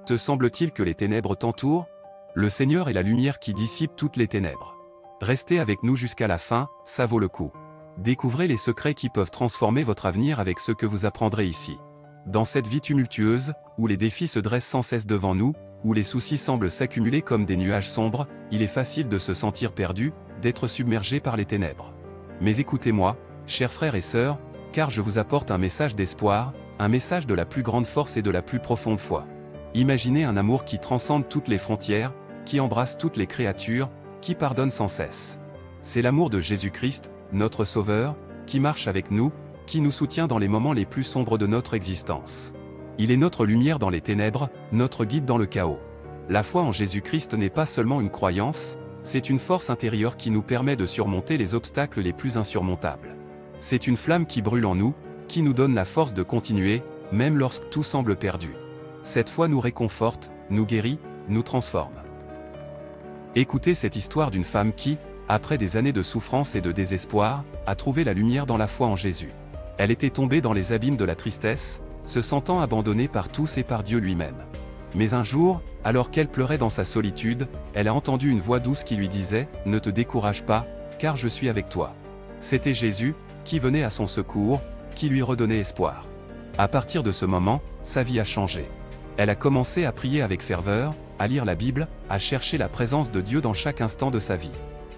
Te semble-t-il que les ténèbres t'entourent? Le Seigneur est la lumière qui dissipe toutes les ténèbres. Restez avec nous jusqu'à la fin, ça vaut le coup. Découvrez les secrets qui peuvent transformer votre avenir avec ce que vous apprendrez ici. Dans cette vie tumultueuse, où les défis se dressent sans cesse devant nous, où les soucis semblent s'accumuler comme des nuages sombres, il est facile de se sentir perdu, d'être submergé par les ténèbres. Mais écoutez-moi, chers frères et sœurs, car je vous apporte un message d'espoir, un message de la plus grande force et de la plus profonde foi. Imaginez un amour qui transcende toutes les frontières, qui embrasse toutes les créatures, qui pardonne sans cesse. C'est l'amour de Jésus-Christ, notre Sauveur, qui marche avec nous, qui nous soutient dans les moments les plus sombres de notre existence. Il est notre lumière dans les ténèbres, notre guide dans le chaos. La foi en Jésus-Christ n'est pas seulement une croyance, c'est une force intérieure qui nous permet de surmonter les obstacles les plus insurmontables. C'est une flamme qui brûle en nous, qui nous donne la force de continuer, même lorsque tout semble perdu. Cette foi nous réconforte, nous guérit, nous transforme. Écoutez cette histoire d'une femme qui, après des années de souffrance et de désespoir, a trouvé la lumière dans la foi en Jésus. Elle était tombée dans les abîmes de la tristesse, se sentant abandonnée par tous et par Dieu lui-même. Mais un jour, alors qu'elle pleurait dans sa solitude, elle a entendu une voix douce qui lui disait « Ne te décourage pas, car je suis avec toi ». C'était Jésus, qui venait à son secours, qui lui redonnait espoir. À partir de ce moment, sa vie a changé. Elle a commencé à prier avec ferveur, à lire la Bible, à chercher la présence de Dieu dans chaque instant de sa vie.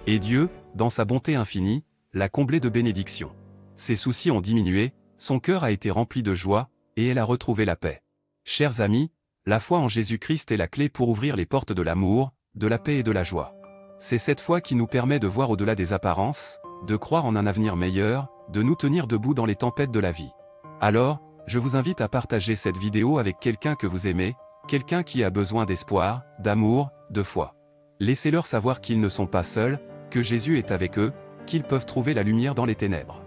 Et Dieu, dans sa bonté infinie, l'a comblée de bénédictions. Ses soucis ont diminué, son cœur a été rempli de joie, et elle a retrouvé la paix. Chers amis, la foi en Jésus-Christ est la clé pour ouvrir les portes de l'amour, de la paix et de la joie. C'est cette foi qui nous permet de voir au-delà des apparences, de croire en un avenir meilleur, de nous tenir debout dans les tempêtes de la vie. Alors, je vous invite à partager cette vidéo avec quelqu'un que vous aimez, quelqu'un qui a besoin d'espoir, d'amour, de foi. Laissez-leur savoir qu'ils ne sont pas seuls, que Jésus est avec eux, qu'ils peuvent trouver la lumière dans les ténèbres.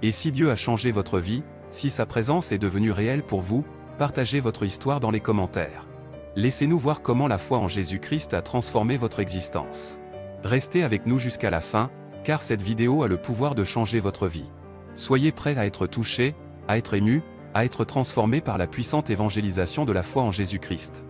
Et si Dieu a changé votre vie, si sa présence est devenue réelle pour vous, partagez votre histoire dans les commentaires. Laissez-nous voir comment la foi en Jésus-Christ a transformé votre existence. Restez avec nous jusqu'à la fin, car cette vidéo a le pouvoir de changer votre vie. Soyez prêts à être touchés, à être émus, à être transformés par la puissante évangélisation de la foi en Jésus-Christ.